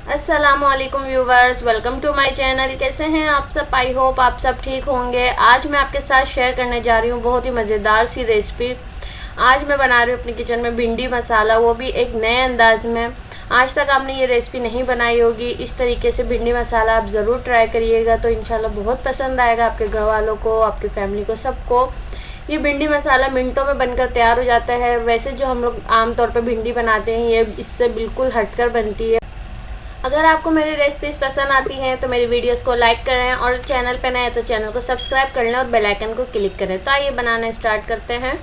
अस्सलामुअलैकुम viewers, welcome to my channel. कैसे हैं आप सब? आई होप आप सब ठीक होंगे। आज मैं आपके साथ शेयर करने जा रही हूँ बहुत ही मज़ेदार सी रेसिपी। आज मैं बना रही हूँ अपनी किचन में भिंडी मसाला, वो भी एक नए अंदाज में। आज तक आपने ये रेसिपी नहीं बनाई होगी। इस तरीके से भिंडी मसाला आप ज़रूर ट्राई करिएगा, तो इंशाल्लाह बहुत पसंद आएगा आपके घर वालों को, आपकी फैमिली को, सबको। ये भिंडी मसाला मिनटों में बनकर तैयार हो जाता है। वैसे जो हम लोग आमतौर पर भिंडी बनाते हैं, ये इससे बिल्कुल हटकर बनती है। अगर आपको मेरी रेसिपीज़ पसंद आती हैं तो मेरी वीडियोस को लाइक करें, और चैनल पर नए हैं तो चैनल को सब्सक्राइब कर लें और बेल आइकन को क्लिक करें। तो आइए बनाना स्टार्ट करते हैं।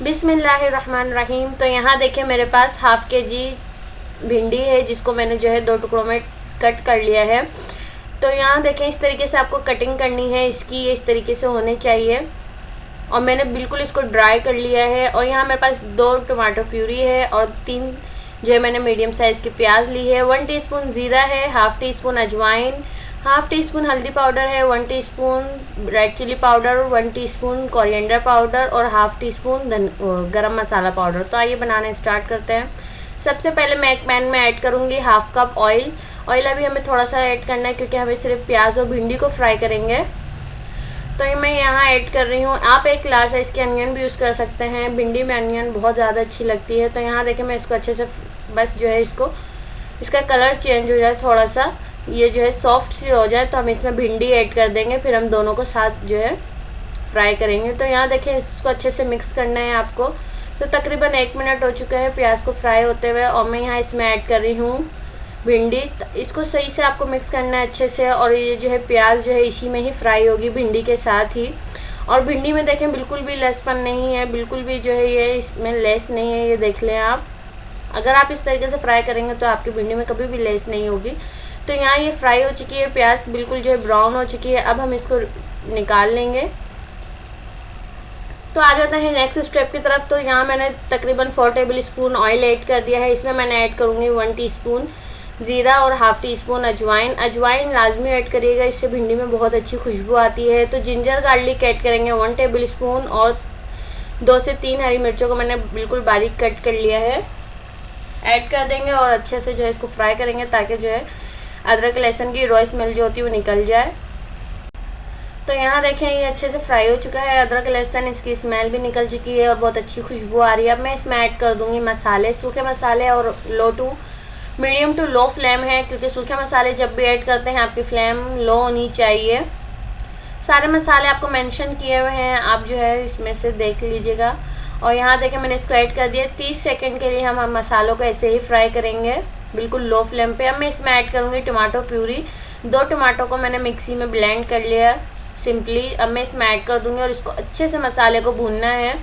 बिस्मिल्लाहिर्रहमानिर्रहीम। तो यहाँ देखिए मेरे पास हाफ़ केजी भिंडी है, जिसको मैंने जो है 2 टुकड़ों में कट कर लिया है। तो यहाँ देखें इस तरीके से आपको कटिंग करनी है इसकी, ये इस तरीके से होनी चाहिए। और मैंने बिल्कुल इसको ड्राई कर लिया है। और यहाँ मेरे पास 2 टमाटर प्यूरी है और 3 जो है मैंने मीडियम साइज़ की प्याज ली है। 1 टीस्पून ज़ीरा है, हाफ़ टी स्पून अजवाइन, हाफ़ टी स्पून हल्दी पाउडर है, 1 teaspoon red chilli powder, 1 teaspoon coriander powder और half teaspoon garam masala powder. तो आइए बनाना स्टार्ट करते हैं। सबसे पहले मैं एक पैन में ऐड करूँगी हाफ़ कप ऑयल। ऑयल अभी हमें थोड़ा सा ऐड करना है, क्योंकि हमें सिर्फ प्याज और भिंडी को फ्राई करेंगे। तो ये मैं यहाँ ऐड कर रही हूँ। आप एक लार्ज साइज़ के अनियन भी यूज़ कर सकते हैं, भिंडी में अनियन बहुत ज़्यादा अच्छी लगती है। तो यहाँ देखें मैं इसको अच्छे से बस जो है इसका कलर चेंज हो जाए, थोड़ा सा ये जो है सॉफ्ट सी हो जाए, तो हम इसमें भिंडी ऐड कर देंगे। फिर हम दोनों को साथ जो है फ्राई करेंगे। तो यहाँ देखें इसको अच्छे से मिक्स करना है आपको। तो तकरीबन 1 मिनट हो चुका है प्याज को फ्राई होते हुए, और मैं यहाँ इसमें ऐड कर रही हूँ भिंडी। इसको सही से आपको मिक्स करना है अच्छे से, और ये जो है प्याज जो है इसी में ही फ्राई होगी भिंडी के साथ ही। और भिंडी में देखें बिल्कुल भी लसपन नहीं है, बिल्कुल भी जो है ये इसमें लेस नहीं है, ये देख लें आप। अगर आप इस तरीके से फ्राई करेंगे तो आपकी भिंडी में कभी भी लेस नहीं होगी। तो यहाँ ये फ्राई हो चुकी है, प्याज बिल्कुल जो है ब्राउन हो चुकी है। अब हम इसको निकाल लेंगे। तो आ जाता है नेक्स्ट स्टेप की तरफ। तो यहाँ मैंने तकरीबन 4 टेबल स्पून ऑयल ऐड कर दिया है। इसमें मैंने ऐड करूँगी 1 टीस्पून ज़ीरा और हाफ़ टी स्पून अजवाइन। अजवाइन लाजमी ऐड करिएगा, इससे भिंडी में बहुत अच्छी खुशबू आती है। तो जिंजर गार्लिक ऐड करेंगे 1 टेबल स्पून, और 2 से 3 हरी मिर्चों को मैंने बिल्कुल बारीक कट कर लिया है, ऐड कर देंगे। और अच्छे से जो है इसको फ्राई करेंगे, ताकि जो है अदरक लहसुन की रॉ स्मेल जो होती है वो निकल जाए। तो यहाँ देखें ये अच्छे से फ्राई हो चुका है, अदरक लहसुन इसकी स्मेल भी निकल चुकी है और बहुत अच्छी खुशबू आ रही है। अब मैं इसमें ऐड कर दूँगी मसाले, सूखे मसाले, और मीडियम टू लो फ्लेम है, क्योंकि सूखे मसाले जब भी ऐड करते हैं आपकी फ्लेम लो होनी चाहिए। सारे मसाले आपको मेंशन किए हुए हैं, आप जो है इसमें से देख लीजिएगा। और यहाँ देखें मैंने इसको ऐड कर दिया। 30 सेकंड के लिए हम मसालों को ऐसे ही फ्राई करेंगे बिल्कुल लो फ्लेम पे। अब मैं इसमें ऐड करूँगी टमाटो प्यूरी। 2 टमाटो को मैंने मिक्सी में ब्लेंड कर लिया सिंपली। अब मैं इसमें ऐड कर दूँगी और इसको अच्छे से मसाले को भूनना है,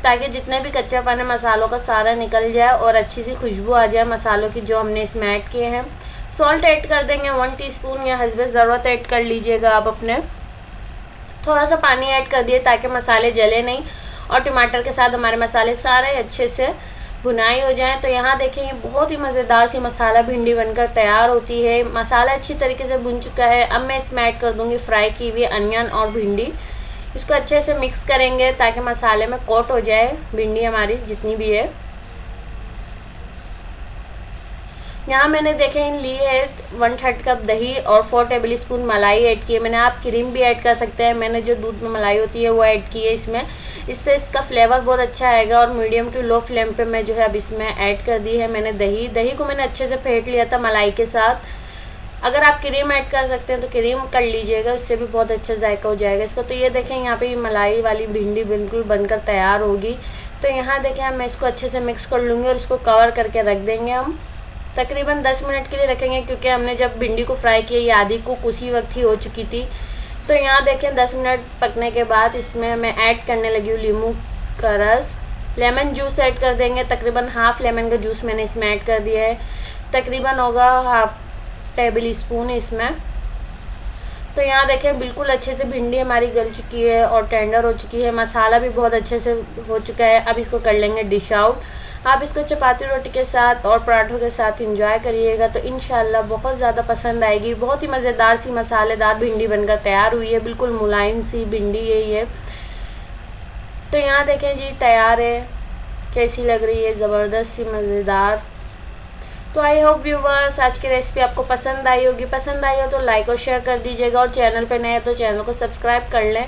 ताकि जितने भी कच्चा पानी मसालों का सारा निकल जाए और अच्छी सी खुशबू आ जाए मसालों की जो हमने इसमें ऐड किए हैं। सॉल्ट ऐड कर देंगे 1 टीस्पून, या हस्बे ज़रूरत ऐड कर लीजिएगा आप अपने। थोड़ा सा पानी ऐड कर दिए ताकि मसाले जले नहीं, और टमाटर के साथ हमारे मसाले सारे अच्छे से भुनाई हो जाएं। तो यहाँ देखें ये बहुत ही मज़ेदार सी मसाला भिंडी बनकर तैयार होती है। मसाला अच्छी तरीके से भुन चुका है। अब मैं इसमें ऐड कर दूँगी फ्राई की हुई अनियन और भिंडी। इसको अच्छे से मिक्स करेंगे ताकि मसाले में कोट हो जाए भिंडी हमारी जितनी भी है। यहाँ मैंने देखें ली है 1/3 कप दही और 4 टेबल स्पून मलाई ऐड की है मैंने। आप क्रीम भी ऐड कर सकते हैं, मैंने जो दूध में मलाई होती है वो ऐड की है इसमें। इससे इसका फ्लेवर बहुत अच्छा आएगा। और मीडियम टू लो फ्लेम पे मैं जो है अब इसमें ऐड कर दी है मैंने दही को मैंने अच्छे से फेंट लिया था मलाई के साथ। अगर आप क्रीम ऐड कर सकते हैं तो क्रीम कर लीजिएगा, उससे भी बहुत अच्छा जायका हो जाएगा इसका। तो ये देखें यहाँ पे मलाई वाली भिंडी बिल्कुल बनकर तैयार होगी। तो यहाँ देखें मैं इसको अच्छे से मिक्स कर लूँगी और इसको कवर करके रख देंगे हम। तकरीबन 10 मिनट के लिए रखेंगे, क्योंकि हमने जब भिंडी को फ्राई किया ये आधी कुक उसी वक्त ही हो चुकी थी। तो यहाँ देखें 10 मिनट पकने के बाद इसमें मैं ऐड करने लगी हूँ नींबू का रस। लेमन जूस ऐड कर देंगे, तकरीबन हाफ़ लेमन का जूस मैंने इसमें ऐड कर दिया है। तकरीबन होगा हाफ़ टेबल स्पून इसमें। तो यहाँ देखें बिल्कुल अच्छे से भिंडी हमारी गल चुकी है और टेंडर हो चुकी है, मसाला भी बहुत अच्छे से हो चुका है। अब इसको कर लेंगे डिश आउट। आप इसको चपाती रोटी के साथ और पराठों के साथ इंजॉय करिएगा, तो इंशाल्लाह बहुत ज़्यादा पसंद आएगी। बहुत ही मज़ेदार सी मसालेदार भिंडी बनकर तैयार हुई है, बिल्कुल मुलायम सी भिंडी है ये। तो यहाँ देखें जी तैयार है, कैसी लग रही है, ज़बरदस्त सी मज़ेदार। तो आई होप व्यूवर्स आज की रेसिपी आपको पसंद आई होगी। पसंद आई हो तो लाइक और शेयर कर दीजिएगा, और चैनल पे नए हैं तो चैनल को सब्सक्राइब कर लें।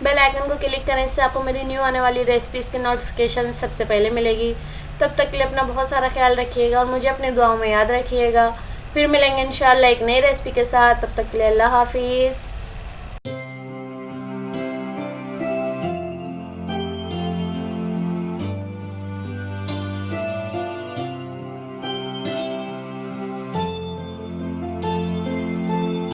बेल आइकन को क्लिक करने से आपको मेरी न्यू आने वाली रेसिपीज़ की नोटिफिकेशन सबसे पहले मिलेगी। तब तक के लिए अपना बहुत सारा ख्याल रखिएगा और मुझे अपने दुआओं में याद रखिएगा। फिर मिलेंगे इंशाल्लाह एक नई रेसिपी के साथ। तब तक के लिए अल्लाह हाफिज़।